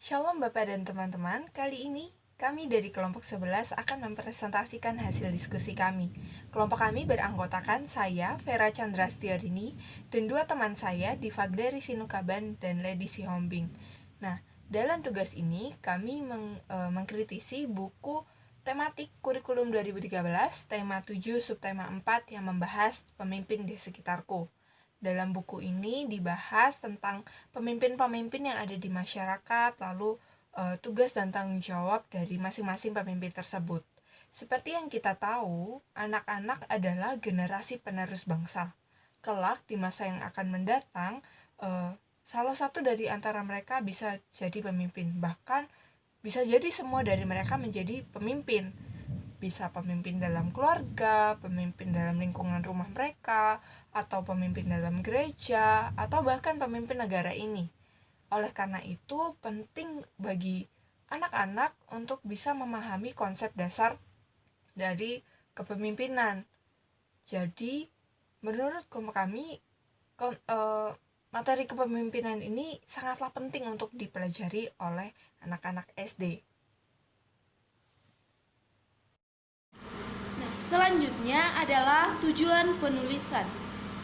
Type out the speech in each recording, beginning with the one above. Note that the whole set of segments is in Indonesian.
Shalom Bapak dan teman-teman, kali ini kami dari kelompok 11 akan mempresentasikan hasil diskusi kami. Kelompok kami beranggotakan saya, Vera Chandrastiarini, dan dua teman saya, Divagdari Sinukaban dan Lady Sihombing. Nah, dalam tugas ini kami mengkritisi buku tematik kurikulum 2013, tema 7, subtema 4 yang membahas pemimpin di sekitarku. Dalam buku ini dibahas tentang pemimpin-pemimpin yang ada di masyarakat, lalu tugas dan tanggung jawab dari masing-masing pemimpin tersebut. Seperti yang kita tahu, anak-anak adalah generasi penerus bangsa. Kelak di masa yang akan mendatang, salah satu dari antara mereka bisa jadi pemimpin. Bahkan bisa jadi semua dari mereka menjadi pemimpin. Bisa pemimpin dalam keluarga, pemimpin dalam lingkungan rumah mereka, atau pemimpin dalam gereja, atau bahkan pemimpin negara ini. Oleh karena itu, penting bagi anak-anak untuk bisa memahami konsep dasar dari kepemimpinan. Jadi, menurut kami, materi kepemimpinan ini sangatlah penting untuk dipelajari oleh anak-anak SD. Selanjutnya adalah tujuan penulisan.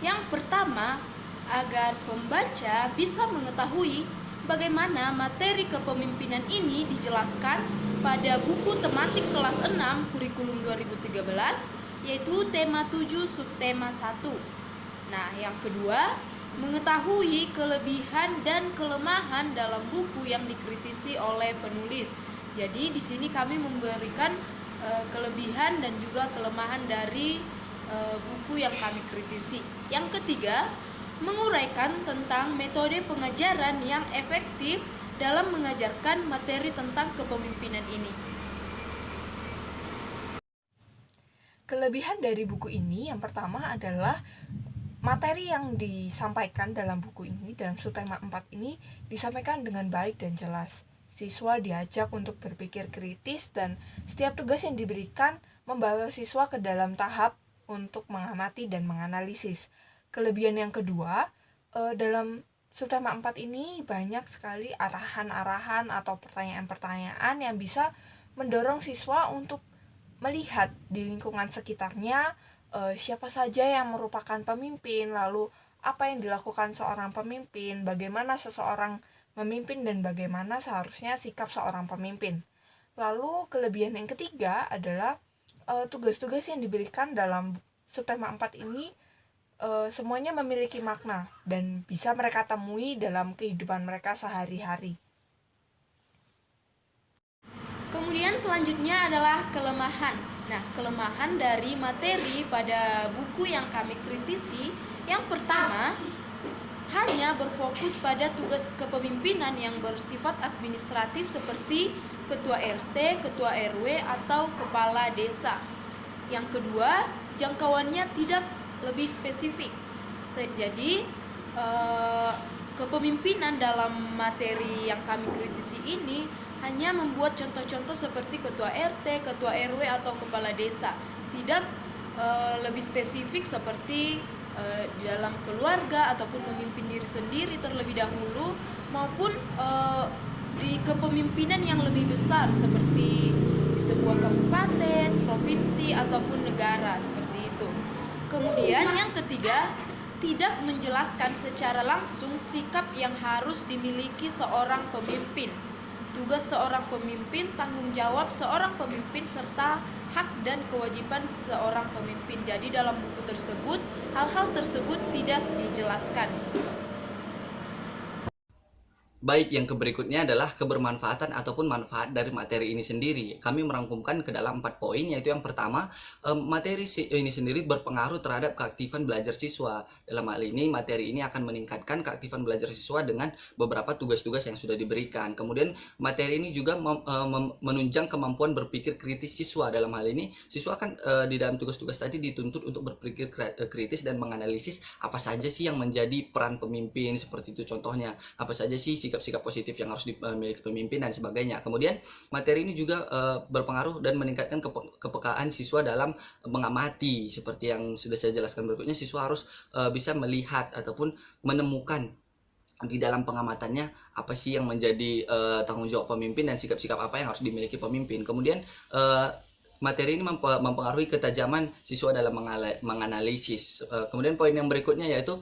Yang pertama, agar pembaca bisa mengetahui bagaimana materi kepemimpinan ini dijelaskan pada buku tematik kelas 6 kurikulum 2013, yaitu tema 7 subtema 1. Nah, yang kedua, mengetahui kelebihan dan kelemahan dalam buku yang dikritisi oleh penulis. Jadi di sini kami memberikan kelebihan dan juga kelemahan dari buku yang kami kritisi. Yang ketiga, menguraikan tentang metode pengajaran yang efektif dalam mengajarkan materi tentang kepemimpinan ini. Kelebihan dari buku ini yang pertama adalah materi yang disampaikan dalam buku ini, dalam subtema 4 ini, disampaikan dengan baik dan jelas. Siswa diajak untuk berpikir kritis dan setiap tugas yang diberikan membawa siswa ke dalam tahap untuk mengamati dan menganalisis. Kelebihan yang kedua, dalam subtema 4 ini banyak sekali arahan-arahan atau pertanyaan-pertanyaan yang bisa mendorong siswa untuk melihat di lingkungan sekitarnya siapa saja yang merupakan pemimpin, lalu apa yang dilakukan seorang pemimpin, bagaimana seseorang memimpin dan bagaimana seharusnya sikap seorang pemimpin. Lalu kelebihan yang ketiga adalah tugas-tugas yang diberikan dalam subtema 4 ini semuanya memiliki makna dan bisa mereka temui dalam kehidupan mereka sehari-hari. Kemudian selanjutnya adalah kelemahan. Nah, kelemahan dari materi pada buku yang kami kritisi, yang pertama, hanya berfokus pada tugas kepemimpinan yang bersifat administratif seperti ketua RT, ketua RW, atau kepala desa. Yang kedua, jangkauannya tidak lebih spesifik. Jadi, kepemimpinan dalam materi yang kami kritisi ini hanya membuat contoh-contoh seperti ketua RT, ketua RW, atau kepala desa. Tidak lebih spesifik seperti dalam keluarga ataupun memimpin diri sendiri terlebih dahulu, maupun di kepemimpinan yang lebih besar seperti di sebuah kabupaten, provinsi, ataupun negara, seperti itu. Kemudian yang ketiga, tidak menjelaskan secara langsung sikap yang harus dimiliki seorang pemimpin, tugas seorang pemimpin, tanggung jawab seorang pemimpin, serta hak dan kewajiban seorang pemimpin. Jadi dalam buku tersebut, hal-hal tersebut tidak dijelaskan. Baik, yang berikutnya adalah kebermanfaatan ataupun manfaat dari materi ini sendiri. Kami merangkumkan ke dalam 4 poin, yaitu yang pertama, materi ini sendiri berpengaruh terhadap keaktifan belajar siswa. Dalam hal ini, materi ini akan meningkatkan keaktifan belajar siswa dengan beberapa tugas-tugas yang sudah diberikan. Kemudian, materi ini juga menunjang kemampuan berpikir kritis siswa. Dalam hal ini, siswa akan di dalam tugas-tugas tadi dituntut untuk berpikir kritis dan menganalisis apa saja sih yang menjadi peran pemimpin, seperti itu contohnya. Apa saja sih sikap-sikap positif yang harus dimiliki pemimpin dan sebagainya. Kemudian materi ini juga berpengaruh dan meningkatkan kepekaan siswa dalam mengamati. Seperti yang sudah saya jelaskan berikutnya, siswa harus bisa melihat ataupun menemukan di dalam pengamatannya apa sih yang menjadi tanggung jawab pemimpin dan sikap-sikap apa yang harus dimiliki pemimpin. Kemudian materi ini mempengaruhi ketajaman siswa dalam menganalisis. Kemudian poin yang berikutnya yaitu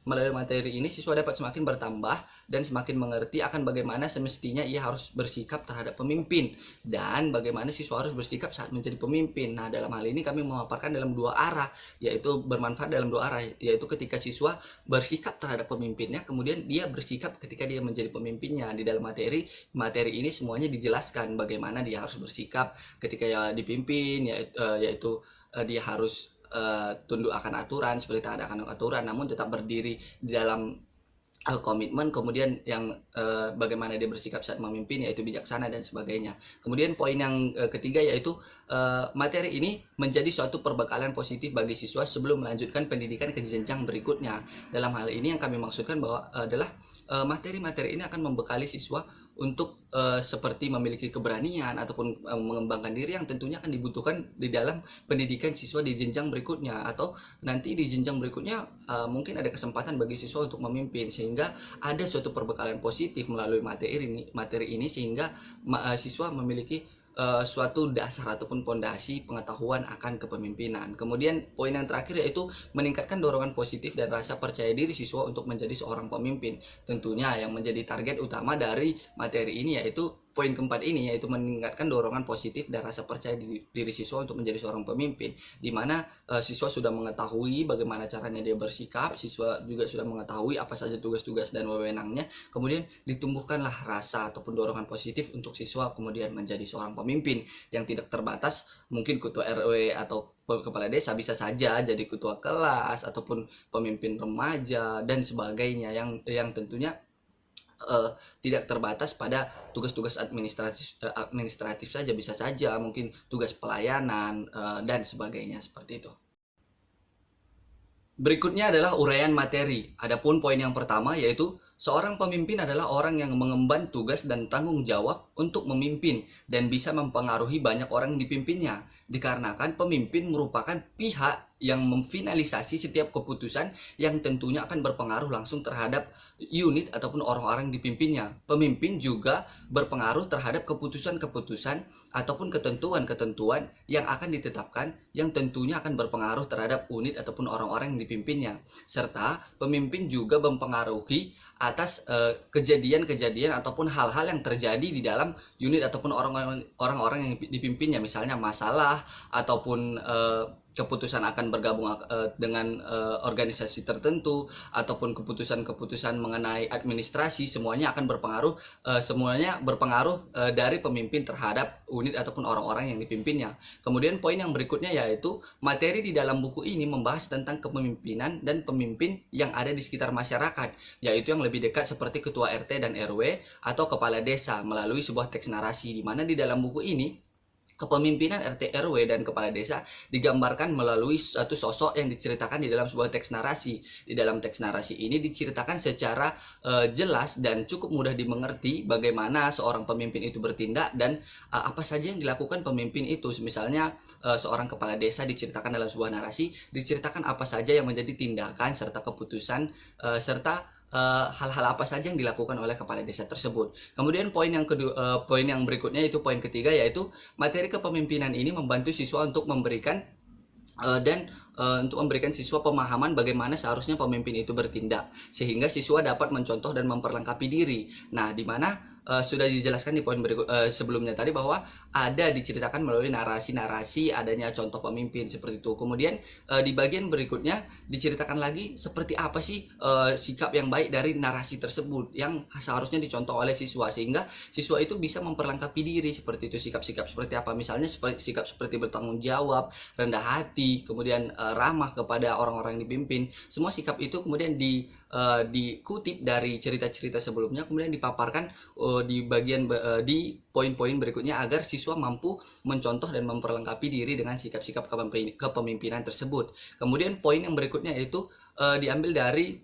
melalui materi ini siswa dapat semakin bertambah dan semakin mengerti akan bagaimana semestinya ia harus bersikap terhadap pemimpin dan bagaimana siswa harus bersikap saat menjadi pemimpin. Nah, dalam hal ini kami memaparkan dalam dua arah, yaitu bermanfaat dalam dua arah, yaitu ketika siswa bersikap terhadap pemimpinnya, kemudian dia bersikap ketika dia menjadi pemimpinnya. Di dalam materi ini semuanya dijelaskan bagaimana dia harus bersikap ketika dipimpin, yaitu dia harus tunduk akan aturan, seperti taat akan aturan, namun tetap berdiri di dalam komitmen. Kemudian yang bagaimana dia bersikap saat memimpin, yaitu bijaksana dan sebagainya. Kemudian poin yang ketiga yaitu materi ini menjadi suatu perbekalan positif bagi siswa sebelum melanjutkan pendidikan ke jenjang berikutnya. Dalam hal ini yang kami maksudkan bahwa adalah materi-materi ini akan membekali siswa untuk seperti memiliki keberanian ataupun mengembangkan diri yang tentunya akan dibutuhkan di dalam pendidikan siswa di jenjang berikutnya, atau nanti di jenjang berikutnya mungkin ada kesempatan bagi siswa untuk memimpin, sehingga ada suatu perbekalan positif melalui materi ini sehingga siswa memiliki suatu dasar ataupun pondasi pengetahuan akan kepemimpinan. Kemudian poin yang terakhir yaitu meningkatkan dorongan positif dan rasa percaya diri siswa untuk menjadi seorang pemimpin. Tentunya yang menjadi target utama dari materi ini yaitu poin keempat ini, yaitu meningkatkan dorongan positif dan rasa percaya diri siswa untuk menjadi seorang pemimpin, di mana siswa sudah mengetahui bagaimana caranya dia bersikap, siswa juga sudah mengetahui apa saja tugas-tugas dan wewenangnya, kemudian ditumbuhkanlah rasa ataupun dorongan positif untuk siswa kemudian menjadi seorang pemimpin yang tidak terbatas mungkin ketua RW atau kepala desa, bisa saja jadi ketua kelas ataupun pemimpin remaja dan sebagainya, yang tentunya tidak terbatas pada tugas-tugas administratif saja, bisa saja mungkin tugas pelayanan dan sebagainya, seperti itu. Berikutnya adalah uraian materi. Adapun poin yang pertama yaitu seorang pemimpin adalah orang yang mengemban tugas dan tanggung jawab untuk memimpin dan bisa mempengaruhi banyak orang yang dipimpinnya, dikarenakan pemimpin merupakan pihak yang memfinalisasi setiap keputusan yang tentunya akan berpengaruh langsung terhadap unit ataupun orang-orang yang dipimpinnya. Pemimpin juga berpengaruh terhadap keputusan-keputusan ataupun ketentuan-ketentuan yang akan ditetapkan yang tentunya akan berpengaruh terhadap unit ataupun orang-orang yang dipimpinnya. Serta pemimpin juga mempengaruhi atas kejadian-kejadian ataupun hal-hal yang terjadi di dalam unit ataupun orang-orang yang dipimpinnya, misalnya masalah ataupun keputusan akan bergabung dengan organisasi tertentu ataupun keputusan-keputusan mengenai administrasi, semuanya berpengaruh dari pemimpin terhadap unit ataupun orang-orang yang dipimpinnya. Kemudian poin yang berikutnya yaitu materi di dalam buku ini membahas tentang kepemimpinan dan pemimpin yang ada di sekitar masyarakat, yaitu yang lebih dekat seperti ketua RT dan RW atau kepala desa melalui sebuah teks narasi, di mana di dalam buku ini kepemimpinan RT RW dan kepala desa digambarkan melalui satu sosok yang diceritakan di dalam sebuah teks narasi. Di dalam teks narasi ini diceritakan secara jelas dan cukup mudah dimengerti bagaimana seorang pemimpin itu bertindak dan apa saja yang dilakukan pemimpin itu. Misalnya seorang kepala desa diceritakan dalam sebuah narasi, diceritakan apa saja yang menjadi tindakan serta keputusan serta hal-hal apa saja yang dilakukan oleh kepala desa tersebut. Kemudian poin yang berikutnya itu poin ketiga, yaitu materi kepemimpinan ini membantu siswa untuk memberikan siswa pemahaman bagaimana seharusnya pemimpin itu bertindak, sehingga siswa dapat mencontoh dan memperlengkapi diri. Nah, di mana sudah dijelaskan di poin sebelumnya tadi bahwa ada diceritakan melalui narasi-narasi adanya contoh pemimpin seperti itu. Kemudian di bagian berikutnya diceritakan lagi seperti apa sih sikap yang baik dari narasi tersebut yang seharusnya dicontoh oleh siswa, sehingga siswa itu bisa memperlengkapi diri seperti itu. Sikap-sikap seperti apa, misalnya sikap seperti bertanggung jawab, rendah hati, kemudian ramah kepada orang-orang yang dipimpin. Semua sikap itu kemudian dikutip dari cerita-cerita sebelumnya, kemudian dipaparkan di poin-poin berikutnya agar siswa mampu mencontoh dan memperlengkapi diri dengan sikap-sikap kepemimpinan tersebut. Kemudian poin yang berikutnya yaitu diambil dari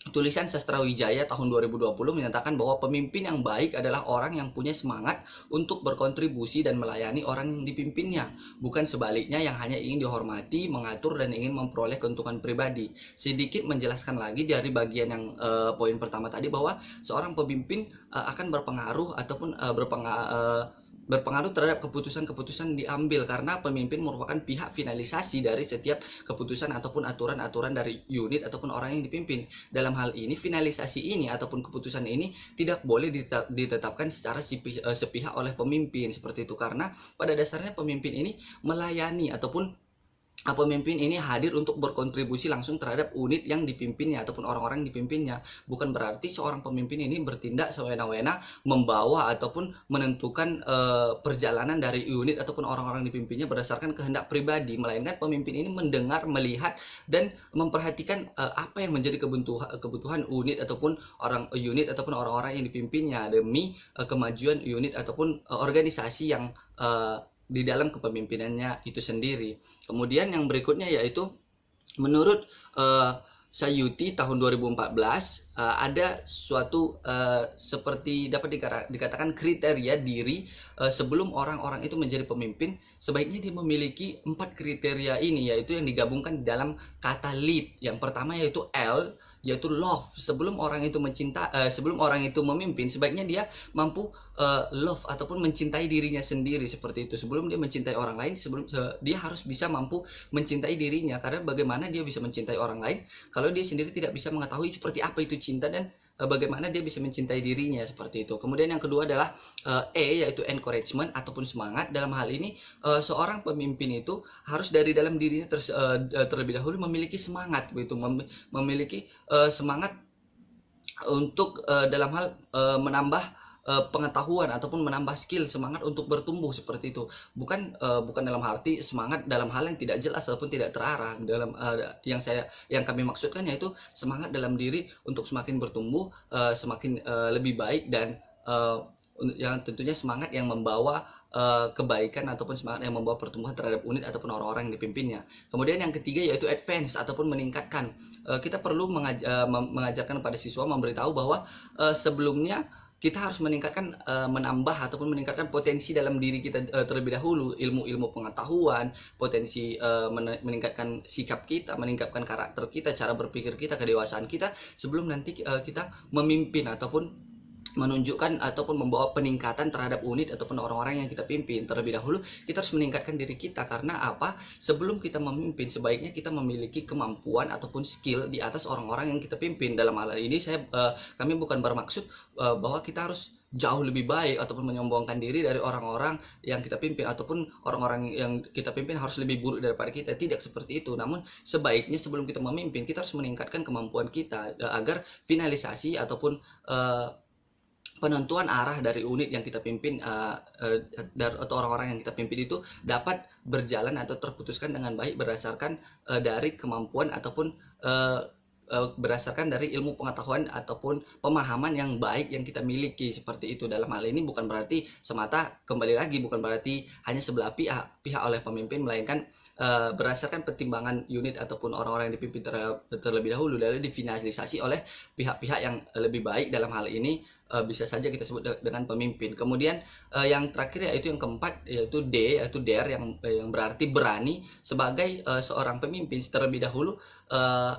tulisan Sastra Wijaya tahun 2020 menyatakan bahwa pemimpin yang baik adalah orang yang punya semangat untuk berkontribusi dan melayani orang yang dipimpinnya, bukan sebaliknya yang hanya ingin dihormati, mengatur, dan ingin memperoleh keuntungan pribadi. Sedikit menjelaskan lagi dari bagian yang poin pertama tadi, bahwa seorang pemimpin akan berpengaruh ataupun berpengaruh terhadap keputusan-keputusan diambil, karena pemimpin merupakan pihak finalisasi dari setiap keputusan ataupun aturan-aturan dari unit ataupun orang yang dipimpin. Dalam hal ini, finalisasi ini ataupun keputusan ini tidak boleh ditetapkan secara sepihak oleh pemimpin seperti itu, karena pada dasarnya pemimpin ini melayani ataupun pemimpin ini hadir untuk berkontribusi langsung terhadap unit yang dipimpinnya ataupun orang-orang yang dipimpinnya. Bukan berarti seorang pemimpin ini bertindak sewena-wena membawa ataupun menentukan perjalanan dari unit ataupun orang-orang yang dipimpinnya berdasarkan kehendak pribadi, melainkan pemimpin ini mendengar, melihat, dan memperhatikan apa yang menjadi kebutuhan unit ataupun unit ataupun orang-orang yang dipimpinnya demi kemajuan unit ataupun organisasi yang di dalam kepemimpinannya itu sendiri. Kemudian yang berikutnya yaitu menurut Sayuti tahun 2014 ada suatu seperti dapat dikatakan kriteria diri sebelum orang-orang itu menjadi pemimpin. Sebaiknya dia memiliki 4 kriteria ini, yaitu yang digabungkan dalam kata lead. Yang pertama yaitu L, yaitu love. Sebelum orang itu sebelum orang itu memimpin, sebaiknya dia mampu love ataupun mencintai dirinya sendiri seperti itu. Sebelum dia mencintai orang lain, dia harus bisa mampu mencintai dirinya, karena bagaimana dia bisa mencintai orang lain kalau dia sendiri tidak bisa mengetahui seperti apa itu cinta dan bagaimana dia bisa mencintai dirinya seperti itu. Kemudian yang kedua adalah yaitu encouragement ataupun semangat. Dalam hal ini seorang pemimpin itu harus dari dalam dirinya terlebih dahulu memiliki semangat, begitu, memiliki semangat untuk dalam hal menambah pengetahuan ataupun menambah skill, semangat untuk bertumbuh seperti itu. Bukan dalam arti semangat dalam hal yang tidak jelas ataupun tidak terarah. Dalam yang kami maksudkan yaitu semangat dalam diri untuk semakin bertumbuh, semakin lebih baik, dan yang tentunya semangat yang membawa kebaikan ataupun semangat yang membawa pertumbuhan terhadap unit ataupun orang-orang yang dipimpinnya. Kemudian yang ketiga yaitu advance ataupun meningkatkan. Kita perlu mengajarkan pada siswa, memberitahu bahwa sebelumnya kita harus meningkatkan, menambah ataupun meningkatkan potensi dalam diri kita terlebih dahulu, ilmu-ilmu pengetahuan, potensi meningkatkan sikap kita, meningkatkan karakter kita, cara berpikir kita, kedewasaan kita, sebelum nanti kita memimpin ataupun menunjukkan ataupun membawa peningkatan terhadap unit ataupun orang-orang yang kita pimpin. Terlebih dahulu kita harus meningkatkan diri kita, karena apa? Sebelum kita memimpin, sebaiknya kita memiliki kemampuan ataupun skill di atas orang-orang yang kita pimpin. Dalam hal ini kami bukan bermaksud bahwa kita harus jauh lebih baik ataupun menyombongkan diri dari orang-orang yang kita pimpin, ataupun orang-orang yang kita pimpin harus lebih buruk daripada kita. Tidak seperti itu. Namun sebaiknya sebelum kita memimpin, kita harus meningkatkan kemampuan kita agar finalisasi ataupun penentuan arah dari unit yang kita pimpin atau orang-orang yang kita pimpin itu dapat berjalan atau terputuskan dengan baik berdasarkan dari kemampuan ataupun berdasarkan dari ilmu pengetahuan ataupun pemahaman yang baik yang kita miliki seperti itu. Dalam hal ini bukan berarti semata, kembali lagi, bukan berarti hanya sebelah pihak oleh pemimpin, melainkan berdasarkan pertimbangan unit ataupun orang-orang yang dipimpin terlebih dahulu, lalu difinalisasi oleh pihak-pihak yang lebih baik. Dalam hal ini bisa saja kita sebut dengan pemimpin. Kemudian yang terakhir yaitu yang keempat, yaitu D, yaitu dare, yang berarti berani. Sebagai seorang pemimpin terlebih dahulu,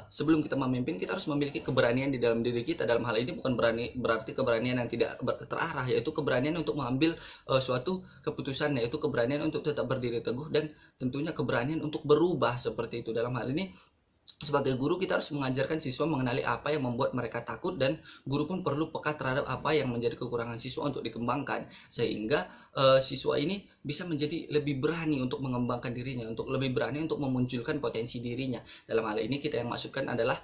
sebelum kita memimpin, kita harus memiliki keberanian di dalam diri kita. Dalam hal ini bukan berarti keberanian yang tidak terarah, yaitu keberanian untuk mengambil suatu keputusan, yaitu keberanian untuk tetap berdiri teguh, dan tentunya keberanian untuk berubah seperti itu. Dalam hal ini sebagai guru kita harus mengajarkan siswa mengenali apa yang membuat mereka takut, dan guru pun perlu peka terhadap apa yang menjadi kekurangan siswa untuk dikembangkan, sehingga siswa ini bisa menjadi lebih berani untuk mengembangkan dirinya, untuk lebih berani untuk memunculkan potensi dirinya. Dalam hal ini kita yang maksudkan adalah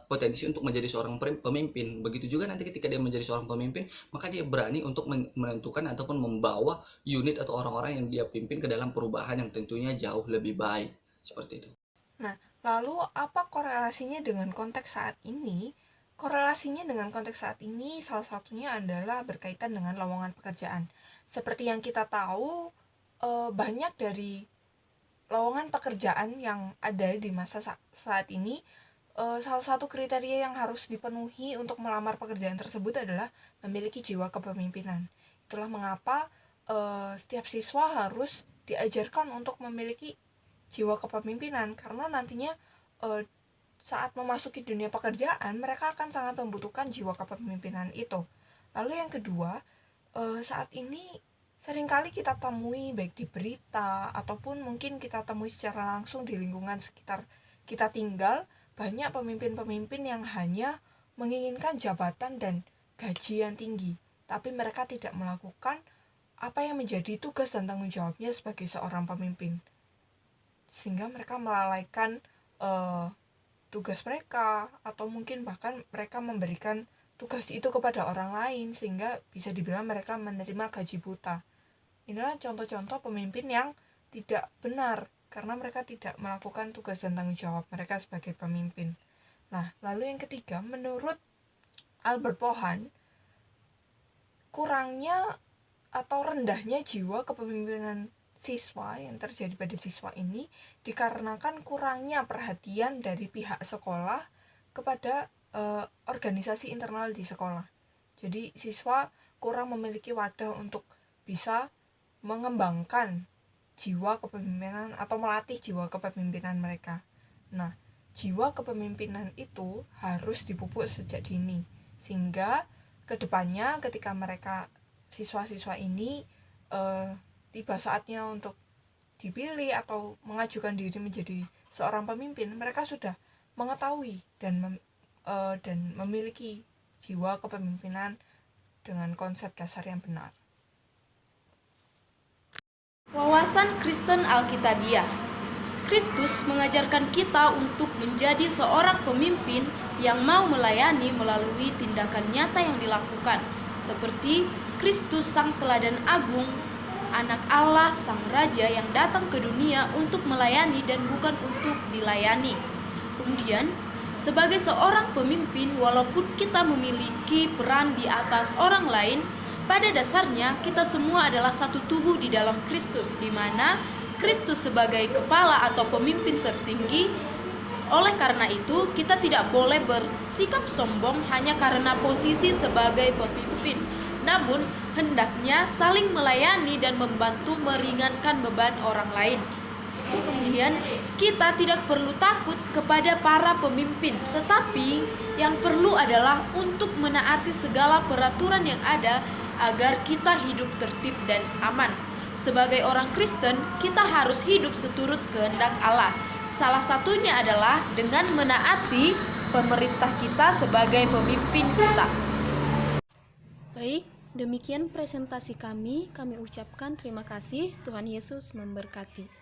potensi untuk menjadi seorang pemimpin. Begitu juga nanti ketika dia menjadi seorang pemimpin, maka dia berani untuk menentukan ataupun membawa unit atau orang-orang yang dia pimpin ke dalam perubahan yang tentunya jauh lebih baik seperti itu. Nah, lalu apa korelasinya dengan konteks saat ini? Korelasinya dengan konteks saat ini salah satunya adalah berkaitan dengan lowongan pekerjaan. Seperti yang kita tahu, banyak dari lowongan pekerjaan yang ada di masa saat ini salah satu kriteria yang harus dipenuhi untuk melamar pekerjaan tersebut adalah memiliki jiwa kepemimpinan. Itulah mengapa setiap siswa harus diajarkan untuk memiliki jiwa kepemimpinan, karena nantinya saat memasuki dunia pekerjaan mereka akan sangat membutuhkan jiwa kepemimpinan itu. Lalu yang kedua, saat ini seringkali kita temui baik di berita ataupun mungkin kita temui secara langsung di lingkungan sekitar kita tinggal, banyak pemimpin-pemimpin yang hanya menginginkan jabatan dan gaji yang tinggi, tapi mereka tidak melakukan apa yang menjadi tugas dan tanggung jawabnya sebagai seorang pemimpin, sehingga mereka melalaikan tugas mereka, atau mungkin bahkan mereka memberikan tugas itu kepada orang lain sehingga bisa dibilang mereka menerima gaji buta. Inilah contoh-contoh pemimpin yang tidak benar karena mereka tidak melakukan tugas dan tanggung jawab mereka sebagai pemimpin. Nah, lalu yang ketiga, menurut Albert Pohan, kurangnya atau rendahnya jiwa kepemimpinan siswa yang terjadi pada siswa ini dikarenakan kurangnya perhatian dari pihak sekolah kepada organisasi internal di sekolah. Jadi siswa kurang memiliki wadah untuk bisa mengembangkan jiwa kepemimpinan atau melatih jiwa kepemimpinan mereka. Nah, jiwa kepemimpinan itu harus dipupuk sejak dini, sehingga kedepannya ketika mereka siswa-siswa ini tiba saatnya untuk dipilih atau mengajukan diri menjadi seorang pemimpin, mereka sudah mengetahui dan memiliki jiwa kepemimpinan dengan konsep dasar yang benar. Wawasan Kristen Alkitabiah. Kristus mengajarkan kita untuk menjadi seorang pemimpin yang mau melayani melalui tindakan nyata yang dilakukan, seperti Kristus sang teladan agung, anak Allah sang raja yang datang ke dunia untuk melayani dan bukan untuk dilayani. Kemudian, sebagai seorang pemimpin, walaupun kita memiliki peran di atas orang lain, pada dasarnya kita semua adalah satu tubuh di dalam Kristus, di mana Kristus sebagai kepala atau pemimpin tertinggi. Oleh karena itu, kita tidak boleh bersikap sombong hanya karena posisi sebagai pemimpin, namun hendaknya saling melayani dan membantu meringankan beban orang lain. Kemudian, kita tidak perlu takut kepada para pemimpin, tetapi yang perlu adalah untuk menaati segala peraturan yang ada agar kita hidup tertib dan aman. Sebagai orang Kristen, kita harus hidup seturut kehendak Allah. Salah satunya adalah dengan menaati pemerintah kita sebagai pemimpin kita. Baik, demikian presentasi kami. Kami ucapkan terima kasih. Tuhan Yesus memberkati.